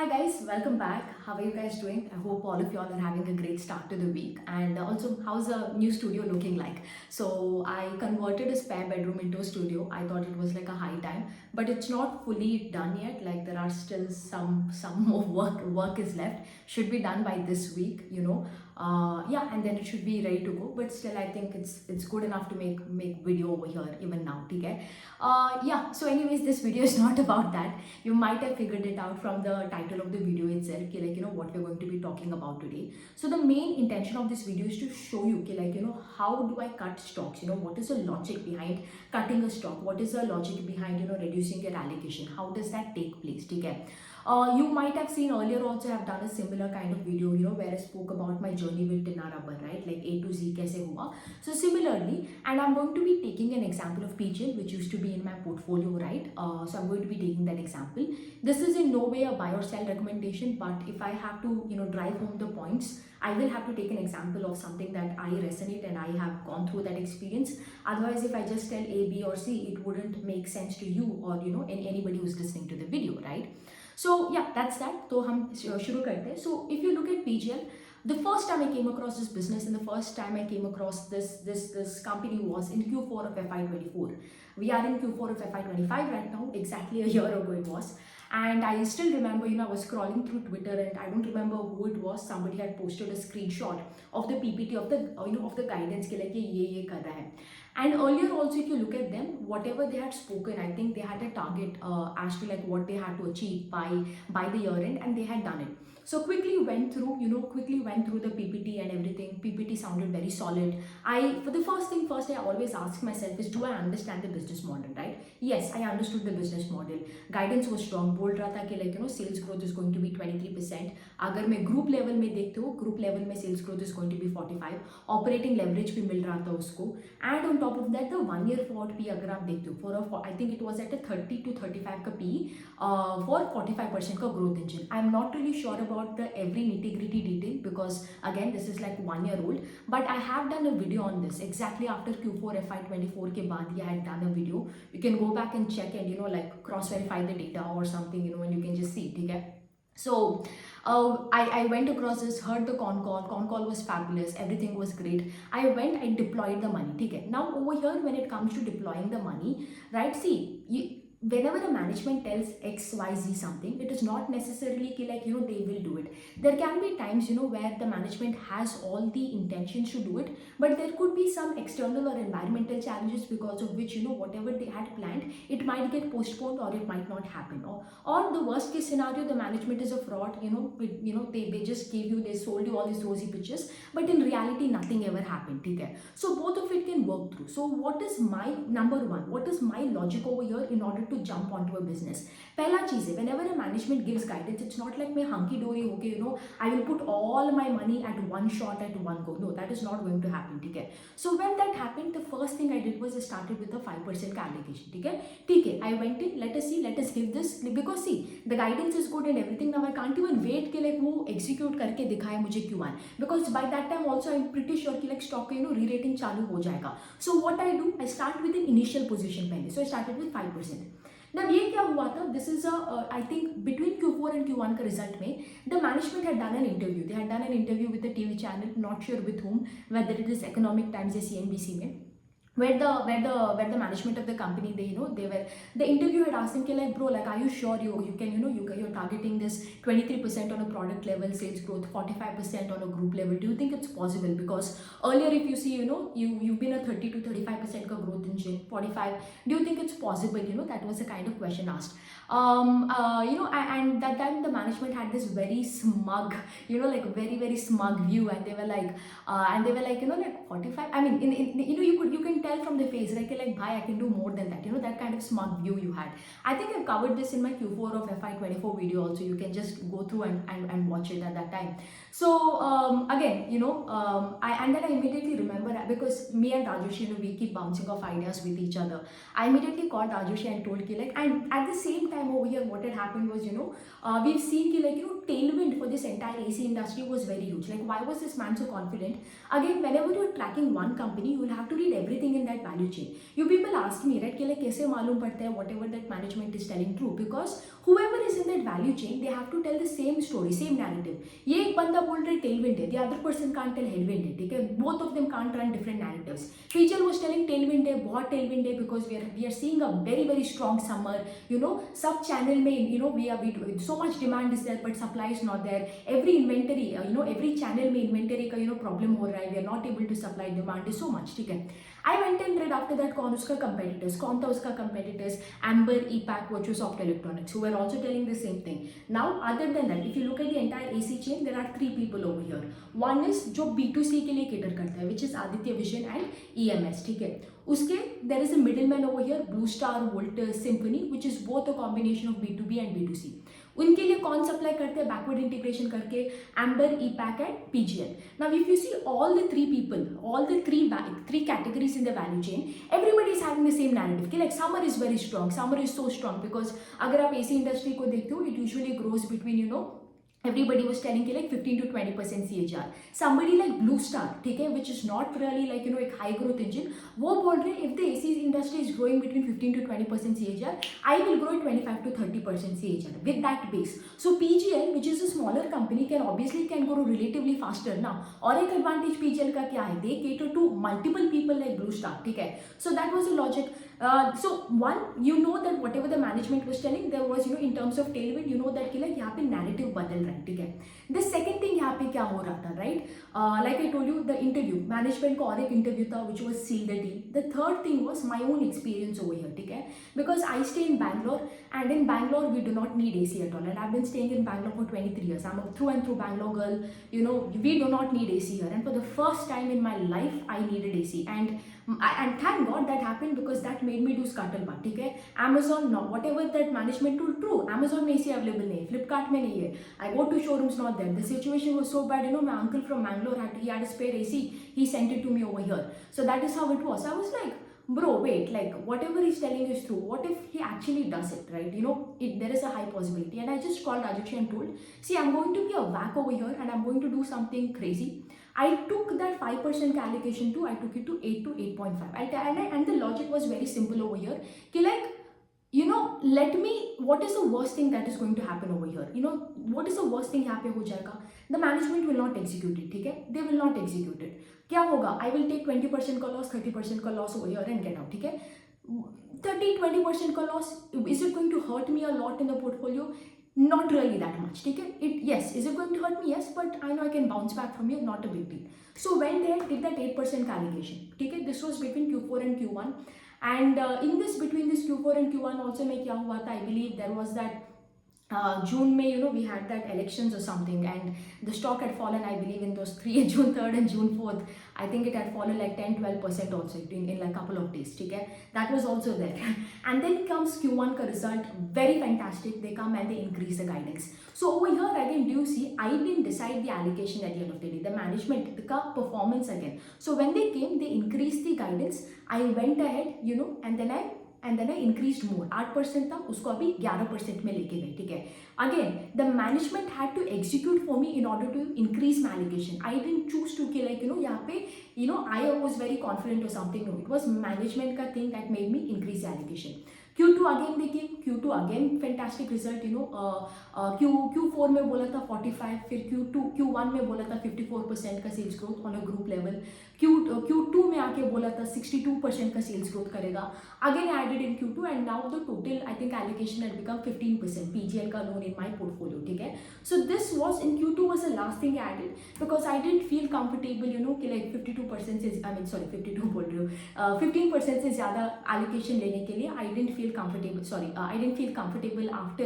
Hi guys, welcome back. How are you guys doing? I hope all of y'all are having a great start to the week. And also, how's the new studio looking like? So I converted a spare bedroom into a studio. I thought it was like a high time, but it's not fully done yet. Like there are still some more work is left. Should be done by this week. Yeah, and then it should be ready to go. But still, I think it's good enough to make video over here even now. Okay. Yeah. So anyways, this video is not about that. You might have figured it out from the title of the video itself, what we're going to be talking about today. So the main intention of this video is to show you, how do I cut stocks? What is the logic behind cutting a stock? What is the logic behind, reducing your allocation? How does that take place? Okay. You might have seen earlier also I have done a similar kind of video, where I spoke about my journey with Tina Rubber, right? Like A to Z kaise hua. So similarly, and I'm going to be taking an example of PGL, which used to be in my portfolio, right? So I'm going to be taking that example. This is in no way a buy or sell recommendation, but if I have to, drive home the points, I will have to take an example of something that I resonate and I have gone through that experience. Otherwise, if I just tell A, B, or C, it wouldn't make sense to you or anybody who's listening to the video, right? So yeah, that's that. तो हम शुरू करते हैं. So if you look at PGL, the first time I came across this business and the first time I came across this company was in Q4 of FY24. We are in Q4 of FY25 right now. Exactly a year ago it was. And I still remember, I was scrolling through Twitter and I don't remember who it was. Somebody had posted a screenshot of the PPT of the of the guidance ke like ye kar raha hai. And earlier also, if you look at them, whatever they had spoken, I think they had a target as to like what they had to achieve by the year end, and they had done it. So quickly went through the PPT and everything. PPT sounded very solid. For the first I always ask myself is, do I understand the business model, right? Yes, I understood the business model. Guidance was strong. बोल रहा था कि sales growth is going to be 23%. अगर मैं group level में देखते हो, group level में sales growth is going to be 45. Operating leverage भी मिल रहा था उसको. And on top of that, the 1 year forward P अगर आप देखते हो, I think it was at a 30 to 35 का P for 45% का growth engine. I'm not really sure about the every nitty-gritty detail because again this is like 1 year old, but I have done a video on this exactly after Q4 FY24 के बाद I had done a video. You can go back and check and like cross verify the data or something, and you can just see, okay? So I went across this, heard the con call was fabulous, everything was great. I went, I deployed the money, okay? Now over here, when it comes to deploying the money, right, see, whenever the management tells XYZ something, it is not necessarily like they will do it. There can be times where the management has all the intentions to do it, but there could be some external or environmental challenges because of which whatever they had planned, it might get postponed or it might not happen. Or the worst case scenario, the management is a fraud. They just gave you, they sold you all these rosy pictures, but in reality nothing ever happened. Okay? So both of it can work through. So what is my number one? What is my logic over here in order to jump onto a business? पहला चीज है, whenever a management gives guidance, it's not like मैं hunky dory होके I will put all my money at one shot at one go. No, that is not going to happen. ठीक है? So when that happened, the first thing I did was I started with a 5% allocation. ठीक है? I went in, let us see, let us give this, because see, the guidance is good and everything. Now I can't even wait कि like वो execute करके दिखाए मुझे Q1, because by that time also I'm pretty sure कि like stock re-rating चालू हो जाएगा. So what I do, I start with an initial position पहले. So I started with 5%. Now ये क्या हुआ था? This is I think between Q4 and Q1 का result में the management had done an interview. They had done an interview with a TV channel, not sure with whom, whether it is Economic Times या CNBC में. Where the management of the company, the interview had asked him like, bro, like, are you sure you can you're targeting this 23% on a product level sales growth, 45% on a group level? Do you think it's possible? Because earlier if you see you've been a 30 to 35% ka growth engine, 45. Do you think it's possible? That was the kind of question asked. And that time the management had this very smug, like very very smug view, and they were like like 45. I mean, you can tell from the face, like bhai, I can do more than that. That kind of smug view you had. I think I covered this in my Q4 of FY24 video also. You can just go through and watch it at that time. So again, and then I immediately remember, because me and Rajoshi, we keep bouncing off ideas with each other. I immediately called Rajoshi and told ki like, and at the same time over here, what had happened was, we've seen ki like, tailwind for this entire AC industry was very huge. Like, why was this man so confident? Again, whenever you're tracking one company, you will have to read everything everything in that value chain. You people ask me, right, कि like कैसे मालूम पड़ता है whatever that management is telling true, because whoever is in that value chain, they have to tell the same story, same narrative. ये एक बंदा बोल रहा है tailwind है, the other person can't tell headwind है, ठीक है? Both of them can't run different narratives. PGL was telling tailwind है, बहुत tailwind है, because we are seeing a very strong summer. You know, sub channel में, you know, we so much demand is there, but supply is not there. Every inventory, you know, every channel में inventory का, you know, problem हो रहा है. We are not able to supply, demand is so much, ठीक है? I went and read after that कौन उसका competitors, कौन था उसका competitors, Amber, EPAC, Virtusoft Electronics, who were also telling the same thing. Now, other than that, if you look at the entire AC chain, there are three people over here. One is जो B2C के लिए cater करता है, which is Aditya Vision and EMS, ठीक है? उसके there is a middleman over here, Blue Star, Voltas, Symphony, which is both a combination of B2B and B2C. उनके लिए कौन सप्लाई करते हैं बैकवर्ड इंटीग्रेशन करके, Amber, EPack and PGL. Now if you see all the three people, all the three categories in the value chain, everybody is having the same narrative कि like summer is very strong, summer is so strong, because अगर आप AC industry को देखते हो, it usually grows between, you know, everybody was telling like 15 to 20% CAGR. Somebody like Blue Star, ठीक है, which is not really like, you know, एक high growth engine, वो बोल रहे हैं if the AC industry is growing between 15 to 20% CAGR, I will grow 25 to 30% CAGR with that base. So PGL, which is a smaller company, can grow relatively faster now. और एक advantage PGL का क्या है, they cater to multiple people like Blue Star, ठीक है. So that was the logic. So one, you know that whatever the management was telling, there was, you know, in terms of tailwind, you know that कि like यहाँ पे narrative बदल रहा है, ठीक है. The second thing यहाँ पे क्या हो रहा था, right? Like I told you, the interview, management को और एक interview था, which was seal the deal. The third thing was my own experience over here, ठीक है? Because I stay in Bangalore, and in Bangalore we do not need AC at all, and I've been staying in Bangalore for 23 years. I'm a through and through Bangalore girl. You know, we do not need AC here, and for the first time in my life, I needed AC, and thank God that happened, because that made me do scuttlebutt, ठीक है? Amazon, no, whatever that management tool, true, Amazon में AC available नहीं है, Flipkart में नहीं है. I go to showrooms, not there. The situation was so bad, you know, my uncle from Bangalore he had a spare AC, he sent it to me over here. So that is how it was. I was like, bro, wait, like whatever he's telling is true. What if he actually does it, right? You know, there is a high possibility. And I just called Rajakshi and told, see, I'm going to be a whack over here, and I'm going to do something crazy. I took that 5% allocation to, I took it to 8 to 8.5. And the logic was very simple over here. Ki like, you know, let me, what is the worst thing that is going to happen over here? You know, what is the worst thing यहाँ पे हो जाएगा? The management will not execute it, ठीक है? They will not execute it. क्या होगा? I will take 20% का loss, 30% का loss over here and get out, ठीक है? 30-20% का loss, is it going to hurt me a lot in the portfolio? Not really that much, ठीक है? Yes, is it going to hurt me? Yes, but I know I can bounce back from here, not a big deal. So went there, did that 8% allocation, ठीक है? This was between Q4 and Q1, and in this, between this Q4 and Q1 also में क्या हुआ था, I believe there was that June May, you know, we had that elections or something, and the stock had fallen, I believe, in those June 3rd and June 4th. I think it had fallen like 10-12% also in like a couple of days, okay? That was also there. And then comes Q1 ka result, very fantastic. They come and they increase the guidance. So over here again, do you see, I didn't decide the allocation at the end of the day, the management, the performance again. So when they came, they increased the guidance. I went ahead, you know, and then I increased more. 8% था, उसको अभी 11% में लेके गए, ठीक है? Again, the management had to execute for me in order to increase my allocation. I didn't choose to कि like, you know, यहाँ पे, you know, I was very confident or something. No, it was management का thing that made me increase the allocation. Q2 again देखिए, Q2 again fantastic result, you know, Q4 में बोला था 45, फिर Q1 में बोला था 54% का sales growth on a group level. Q2 में आके बोला था 62% का sales growth करेगा. Again added in Q2, and now the total, I think, allocation had become 15% PGL का loan in my portfolio, ठीक है? So this was in Q2 was the last thing I added, because I didn't feel comfortable, you know, कि like 52% is, I mean sorry 52 बोल रही हूँ, 15% से ज़्यादा allocation लेने के लिए I didn't feel comfortable after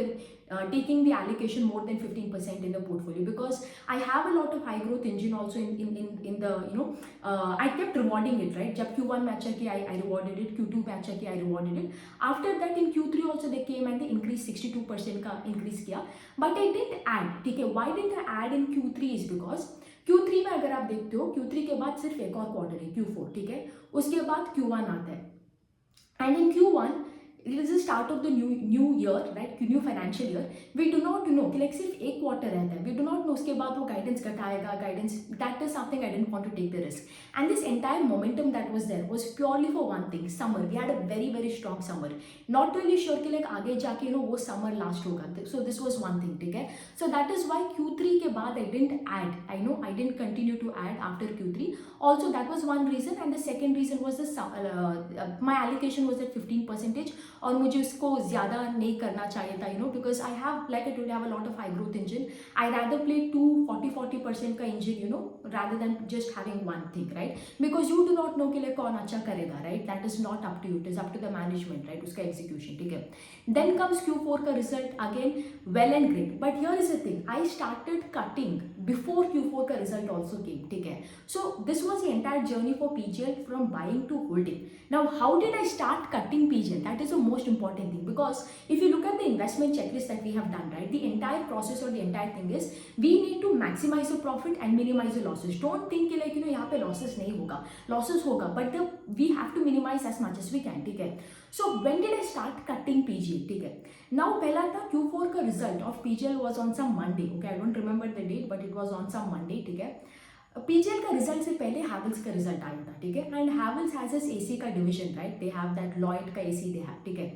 taking the allocation more than 15% in the portfolio, because I have a lot of high growth engine also in the, you know, I kept rewarding it, right? जब Q1 में अच्छा किया, I rewarded it. Q2 में अच्छा किया, I rewarded it. After that in Q3 also they came and they increased 62% का increase किया, but I didn't add, ठीक है? Why didn't I add in Q3 is because Q3 में अगर आप देखते हो, Q3 के बाद सिर्फ एक और क्वार्टर है, Q4, ठीक है? उसके बाद Q1 आता है, and in Q1 it is the start of the new year, right, new financial year. We do not know कि like सिर्फ एक quarter रहता है, we do not know उसके बाद वो guidance घटाएगा, guidance, that is something I didn't want to take the risk. And this entire momentum that was there was purely for one thing, summer. We had a very very strong summer, not really sure कि like आगे जाके वो summer last होगा, so this was one thing, ठीक है. So that is why Q3 के बाद I didn't add, I didn't continue to add after Q3. Also that was one reason, and the second reason was my allocation was at 15%, और मुझे उसको ज़्यादा नहीं करना चाहिए था, because I have, like I told you, I have a lot of high growth engine. I rather play 40% का engine, rather than just having one thing, right? Because you do not know कि like कौन अच्छा करेगा, right? That is not up to you, it is up to the management, right? उसका execution, ठीक है. Then comes Q4 का result, again well and great, but here is the thing, I started cutting before Q4 का result also came, ठीक है. So this was the entire journey for PGL, from buying to holding. Now how did I start cutting PGL? That is the most important thing, because if you look at the investment checklist that we have done, right, the entire process or the entire thing is we need to maximize the profit and minimize the losses. Don't think like यहाँ पे losses नहीं होगा, losses होगा, but we have to minimize as much as we can, ठीक है. So when did I start cutting PGL, ठीक है. Now पहला था Q4 का result of PGL was on some Monday, okay, I don't remember the date, but it was on some Monday, ठीक है. PGL का रिजल्ट से पहले हैवल्स का रिजल्ट आया था, ठीक है. And Havells has this AC का division, right, they have that Lloyd का एसी दे हैव, ठीक है.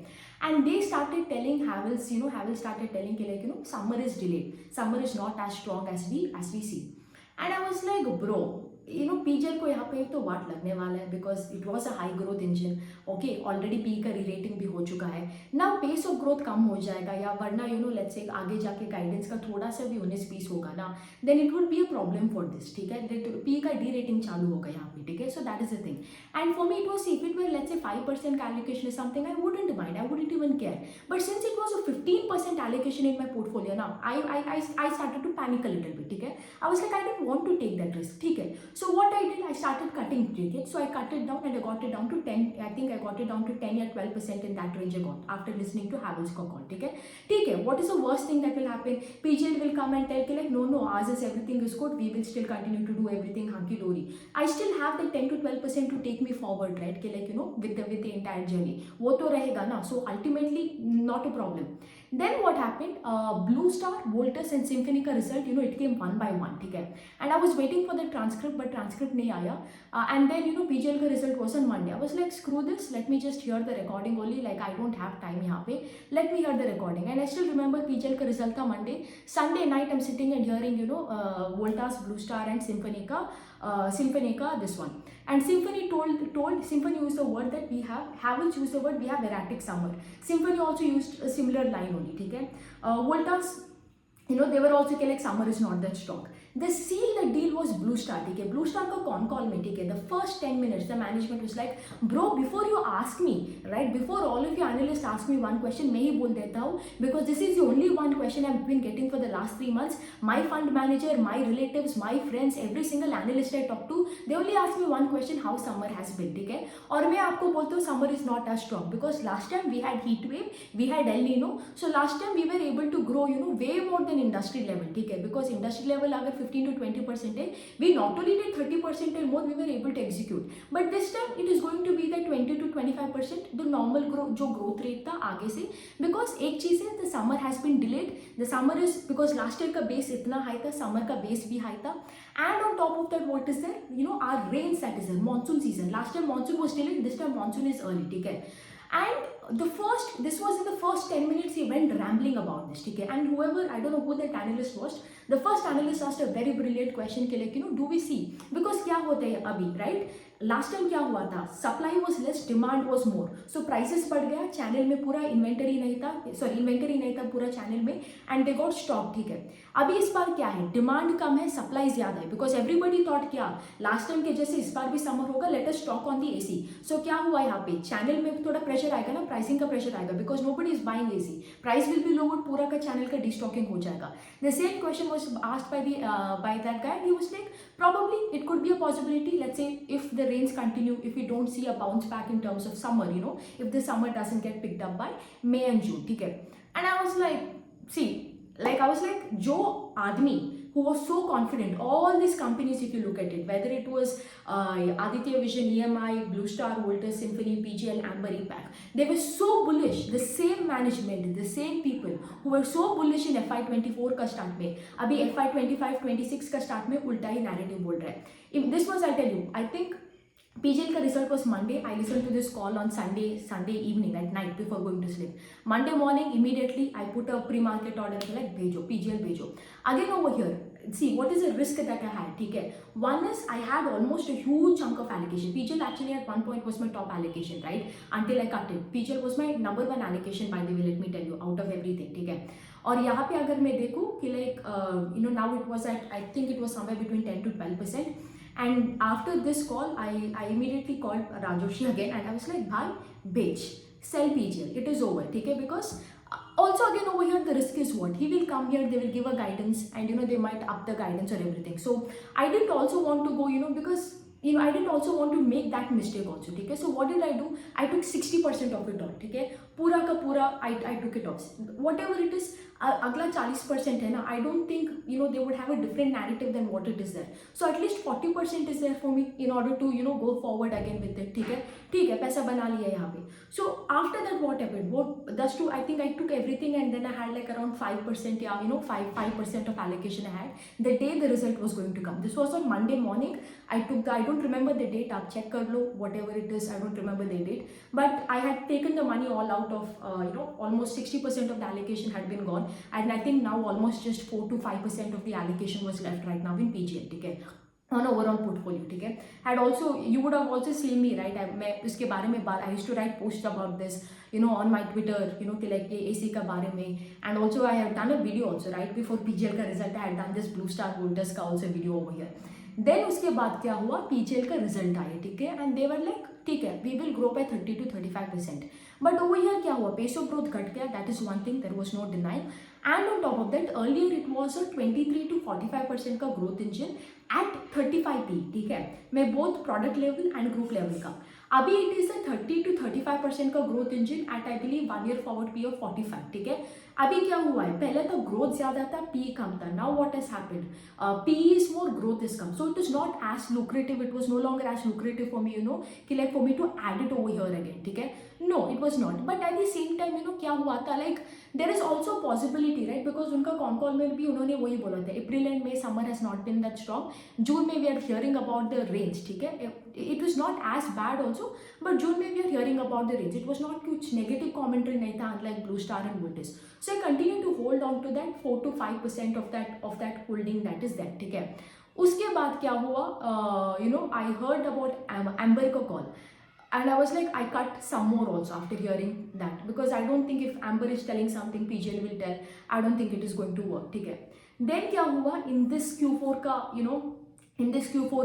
And they started telling, Havells started telling कि like summer is delayed, summer is not as strong as we see. And I was like bro, PGL को यहाँ पे एक तो वाट लगने वाला है, because it was a high growth engine, okay, already P का री-रेटिंग भी हो चुका है ना, पेस ऑफ ग्रोथ कम हो जाएगा, या वरना लेट्स से आगे जाके गाइडेंस का थोड़ा सा भी 19-20 होगा ना, then it would be a problem for this, ठीक है. पी का डी-रेटिंग चालू होगा यहाँ पे, ठीक है. So that is the thing. And for me it was, if it were let's say 5% का allocation is something I wouldn't mind, I wouldn't even care. But since it was a 15% allocation in my portfolio now, I started to panic a little bit, ठीक है. I was like, I didn't want to take that risk, ठीक है. So what I did, I started cutting it. So I cut it down and I got it down to 10. I think I got it down to 10 or 12% in that range I got after listening to Havells का call, ठीक है. ठीक है. What is the worst thing that will happen? PGL will come and tell like, no, ours is everything is good. We will still continue to do everything hunky dory. I still have the 10 to 12% to take me forward, right? कि like with the entire journey. वो तो रहेगा ना. So ultimately not a problem. Then what happened? Blue Star, Voltus and Symphony का result, it came one by one, ठीक है. And I was waiting for the transcript, but transcript नहीं आया. And then PGL का result was on Monday. I was like, screw this, let me just hear the recording only. Like I don't have time यहाँ पे. Let me hear the recording. And I still remember PGL का result था Monday. Sunday night I'm sitting and hearing Voltas, Blue Star and Symphony का this one. And Symphony told Symphony used the word that we have, Havells used the word we have erratic summer. Symphony also used a similar line only, ठीक है. Voltas, they were also like summer is not that strong. The seal the deal was Blue Star, ठीक है. Blue Star का con call में, ठीक है, the first 10 minutes the management was like, bro, before you ask me, right, before all of you analysts ask me one question, मैं ही बोल देता हूँ, because this is the only one question I've been getting for the last 3 months. My fund manager, my relatives, my friends, every single analyst I talk to, they only ask me one question, how summer has been, ठीक है. और मैं आपको बोलता हूँ summer is not as strong, because last time we had heat wave, we had El Nino, so last time we were able to grow way more than industry level, ठीक है. Because industry level अगर 15 to 20% है, we not only did 30% and more, we were able to execute. But this time it is going to be the 20 to 25% the normal growth rate था आगे से. Because एक चीज़ है, the summer has been delayed. The summer is because last year का base इतना high था, summer का base भी high था. And on top of that, what is there? Our rains that is there, monsoon season. Last time monsoon was delayed, this time monsoon is early, ठीक है. And this was in the first 10 minutes he went rambling about this, ठीक है. And whoever, I don't know who that analyst was, the first analyst asked a very brilliant question कि like do we see, because क्या होता है अभी, right, last time क्या हुआ था, supply was less, demand was more, so prices बढ़ गया, चैनल में पूरा इन्वेंटरी नहीं था पूरा चैनल में, एंड दे गॉट स्टॉक, ठीक है. अभी इस बार क्या है, डिमांड कम है, सप्लाई ज्यादा है, बिकॉज एवरीबडी थॉट क्या लास्ट टाइम के जैसे इस बार भी समर होगा, let us stock on the AC. So क्या हुआ यहाँ पे, चैनल में थोड़ा प्रेशर आएगा ना, प्राइसिंग का प्रेशर आएगा, because nobody is buying AC, price will be lower, पूरा का चैनल का डिस्टॉकिंग हो जाएगा. The same question was asked by that guy, he was like, probably it could be a possibility, let's say if the rains continue, if we don't see a bounce back in terms of summer, if the summer doesn't get picked up by May and June, ठीक है. And I was like, see, like I was like, जो आदमी who was so confident. All these companies, if you look at it, whether it was Aditya Vision, EMI, Blue Star, Voltas, Symphony, PGL, Amber, EPAC, they were so bullish. The same management, the same people who were so bullish in FY24 का start में, अभी FY25-26 का start में उल्टा ही narrative बोल रहा है. If this was, I tell you, I think PGL का result was Monday. I listened to this call on Sunday evening at night before going to sleep. Monday morning, immediately I put a pre-market order like भेजो PGL भेजो. Again over here, see what is the risk that I had. ठीक है. One is I had almost a huge chunk of allocation. PGL actually at one point was my top allocation, right? Until I cut it. PGL was my number one allocation, by the way. Let me tell you, out of everything. ठीक है. और यहाँ पे अगर मैं देखूँ कि like now it was at, I think it was somewhere between 10 to 12%. And after this call, I immediately called Rajoshi again and I was like, bhai, बेच, sell PGL, it is over, ठीक है? Because also again over here the risk is what? He will come here, they will give a guidance and they might up the guidance or everything. So I didn't also want to go, because I didn't also want to make that mistake also, ठीक है? So what did I do? I took 60% of it off, ठीक है? पूरा का पूरा I took it off. Whatever it is, अगला 40% है ना, I don't think they would have a different narrative than what it is there. So at least 40% is there for me in order to go forward again with it, ठीक है, पैसा बना लिया यहाँ पे. So after that what happened? That's true. I think I took everything and then I had like around 5%, 5% of allocation I had the day the result was going to come. This was on Monday morning. I don't remember the date. Aap check kar lo, whatever it is. I don't remember the date. But I had taken the money all out of almost 60% of the allocation had been gone. And I think now almost just 4 to 5% of the allocation was left right now in PGL, ठीक है, on overall portfolio, ठीक है. And also you would have also seen me, right? मैं इसके बारे में I used to write posts about this, on my Twitter, कि like ये AC का बारे में. And also I have done a video also right before PGL का result. I had done this Blue Star Voltas का also video over here. Then उसके बाद क्या हुआ? PGL का result आया, ठीक है, and they were like, ठीक है, we will grow by 30 to 35%. But over here क्या हुआ? Pace of growth घट गया. That is one thing. There was no denying. And on top of that, earlier it was a 23 to 45% का growth engine at 35p, ठीक है, मैं both product level and group level का. अभी it is a 30 to 35% का growth engine at I believe 1 year forward P of 45, ठीक है. अभी क्या हुआ है? पहले तो growth ज़्यादा था, P कम था. Now what has happened? P is more, growth is come. So it is not as lucrative. It was no longer as lucrative for me, कि like for me to add it over here again, ठीक है. No, it was not. But at the same time, क्या हुआ था? Like there is also possibility, right? Because उनका con call में भी उन्होंने वही बोला था. April and May summer has not been that strong. June में we are hearing about the range, ठीक है. It was not as bad also, but June में we are hearing about the range. It was not कुछ negative commentary नहीं था, unlike Blue Star and Voltas. So I continue to hold on to that 4 to 5% of that holding that is there, ठीक है. उसके बाद क्या हुआ? I heard about Amber का call. And I was like, I cut some more also after hearing that, because I don't think if Amber is telling something, PGL will tell. I don't think it is going to work, ठीक है. Then क्या हुआ? In this Q4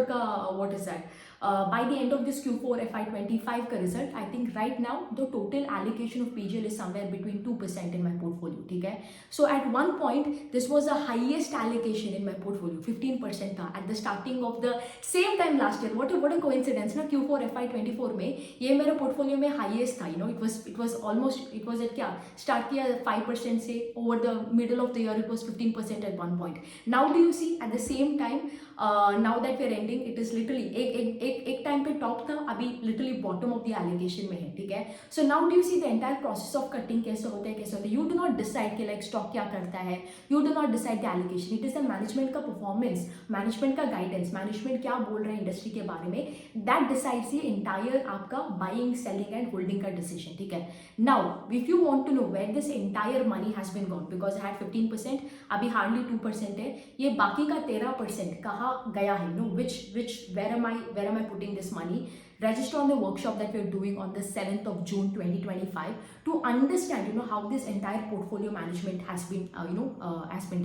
का, what is that? By the end of this Q4 FY25 का result, I think right now the total allocation of PGL is somewhere between 2% in my portfolio, ठीक है. So at one point this was the highest allocation in my portfolio, 15% था at the starting of the same time last year. What a coincidence ना, Q4 FY24 में ये मेरे portfolio में highest था. It was almost, it was at क्या start किया 5% से, over the middle of the year it was 15% at one point. Now do you see at the same time, now that we're ending, it is literally एक time पे top था, अभी literally bottom of the allocation में है, ठीक है. So now do you see the entire process of cutting कैसे होता है. यू डू नॉट डिसाइड कि लाइक स्टॉक क्या करता है. You do not decide the allocation. It is the management का परफॉर्मेंस, मैनेजमेंट का गाइडेंस, मैनेजमेंट क्या बोल रहा है इंडस्ट्री के बारे में, दैट डिसाइड्स द एंटायर आपका बाइंग, सेलिंग एंड होल्डिंग का डिसीजन, ठीक है. Now if you want to know where this entire money has been gone, because I had 15%, अभी हार्डली 2% है, ये बाकी का 13% कहाँ गया है, where am I putting this money? Register on the workshop that we're doing on the 7th of June 2025 to understand how this entire portfolio management has been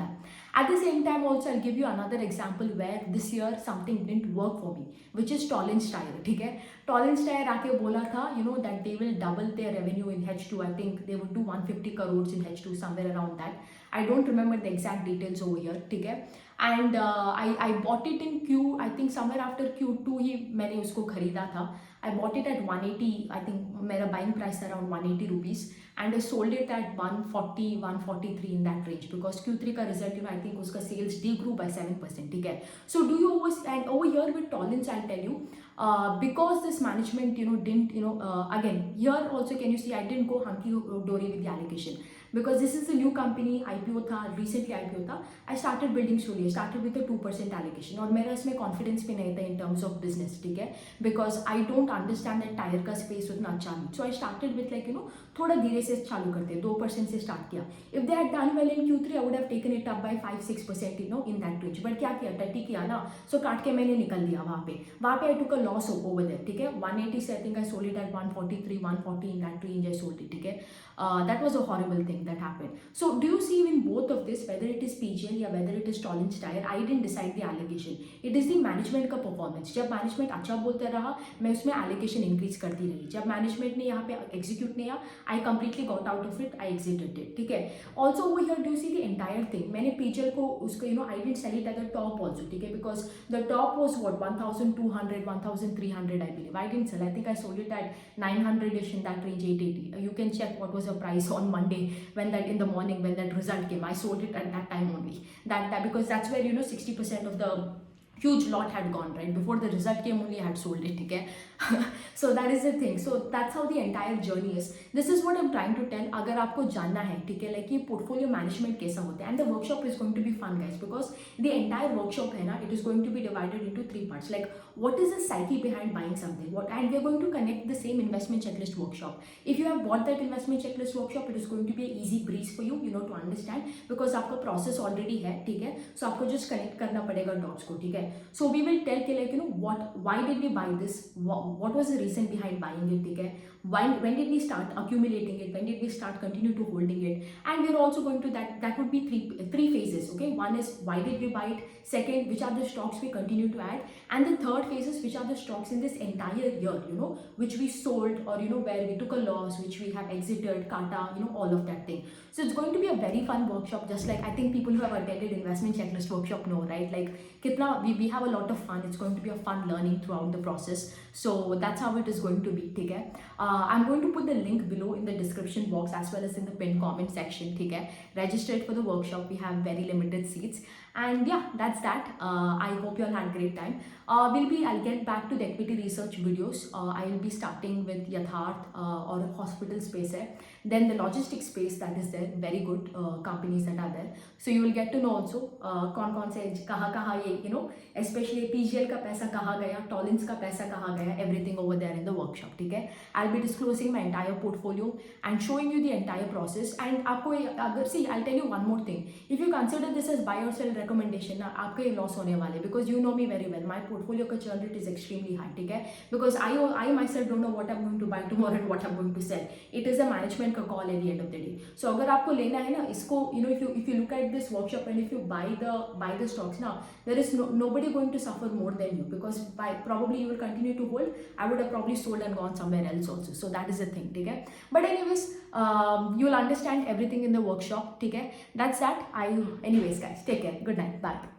done. At the same time also I'll give you another example where this year something didn't work for me, which is Tollens Tire, ठीक है. Tollens Tire आके बोला था that they will double their revenue in H2. I think they would do 150 crores in H2, somewhere around that. I don't remember the exact details over here, ठीक है. And I bought it in I think somewhere after Q2 ही मैंने उसको खरीदा था. था. I bought it at 180, I think मेरा buying price था around 180 rupees, and I sold it at 140, 143 in that range because Q3 का result, I think उसका sales degrew by 7%. ठीक है. So do you always, and over here with Tollins, I'll tell you, because this management, didn't, again, here also can you see I didn't go hunky dory with the allocation. Because this is a new company, IPO था, recently IPO था. I started building slowly. I started with a 2% allocation. और मेरा इसमें confidence भी नहीं था in terms of business, ठीक है? Because I don't understand that tire का space उतना अच्छा नहीं. So I started with थोड़ा धीरे से चालू करते, 2% से start किया. If they had done well in Q3, I would have taken it up by 5-6%, in that range. But क्या किया, टट्टी किया ना, so काट के मैंने निकल दिया वहाँ पे I took a loss over there, ठीक है? 180 से I think I sold it at 143, 140 in that range I sold it, ठीक है? That was a horrible thing that happened. So do you see in both of this, whether it is PGL or whether it is Tollins Tire, I didn't decide the allocation. It is the management का performance. जब management अच्छा बोलते रहा, मैं उसमें allocation increase करती रही. जब management ने यहाँ पे execute नहीं किया, I completely got out of it. I exited it. ठीक है. Also over here, do you see the entire thing? मैंने PGL को उसको I didn't sell it at the top also. ठीक है, because the top was what 1,200, 1,300 I believe. I didn't sell. I think I sold it at 900ish in that range, 880. You can check what was the price on Monday when that in the morning when that result came. I sold it at that time only. That because that's where 60% of the huge lot had gone, right? Before the result came only I had sold it, okay? So that is the thing. So that's how the entire journey is. This is what I'm trying to tell. अगर आपको जानना है, ठीक है, like ये portfolio management कैसा होता है, and the workshop is going to be fun, guys, because the entire workshop है ना, it is going to be divided into 3 parts. Like what is the psyche behind buying something? And we are going to connect the same investment checklist workshop. If you have bought that investment checklist workshop, it is going to be an easy breeze for you, to understand, because आपका process already है, ठीक है? So आपको just connect करना पड़ेगा dots को, ठीक है? So we will tell why did we buy this? What was the reason behind buying it? ठीक है? When did we start accumulating it? When did we start continue to holding it? And we're also going to that would be three phases. Okay, one is why did we buy it? Second, which are the stocks we continue to add? And the third phase is which are the stocks in this entire year, which we sold, or where we took a loss, which we have exited, kata, all of that thing. So it's going to be a very fun workshop, just like I think people who have attended investment checklist workshop know, right? Like kitna we have a lot of fun. It's going to be a fun learning throughout the process. So that's how it is going to be, okay? I'm going to put the link below in the description box as well as in the pinned comment section, okay? Register it for the workshop. We have very limited seats. And yeah, that's that. I hope you all had a great time. I'll get back to the equity research videos. I will be starting with Yatharth or hospital space hai. Then the logistics space that is there, very good companies that are there. So you will get to know also कौन से कहाँ ये especially PGL का पैसा कहाँ गया, Tollins का पैसा कहाँ गया, everything over there in the workshop, ठीक है? I'll be disclosing my entire portfolio and showing you the entire process. And आपको अगर see, I'll tell you one more thing. If you consider this as buy or sell recommendation, ना आपका ये loss होने वाले, because you know me very well. My portfolio का churn rate is extremely high, ठीक है? Because I myself don't know what I'm going to buy tomorrow and what I'm going to sell. It is a management का call at the end of the day. So अगर आपको लेना है ना इसको, if you look at this workshop and if you buy the stocks now, there is nobody going to suffer more than you, because probably you will continue to hold. I would have probably sold and gone somewhere else also. So that is the thing, ठीक है? But anyways, you will understand everything in the workshop, ठीक है? That's that. Anyways guys, take care. Good night. Bye.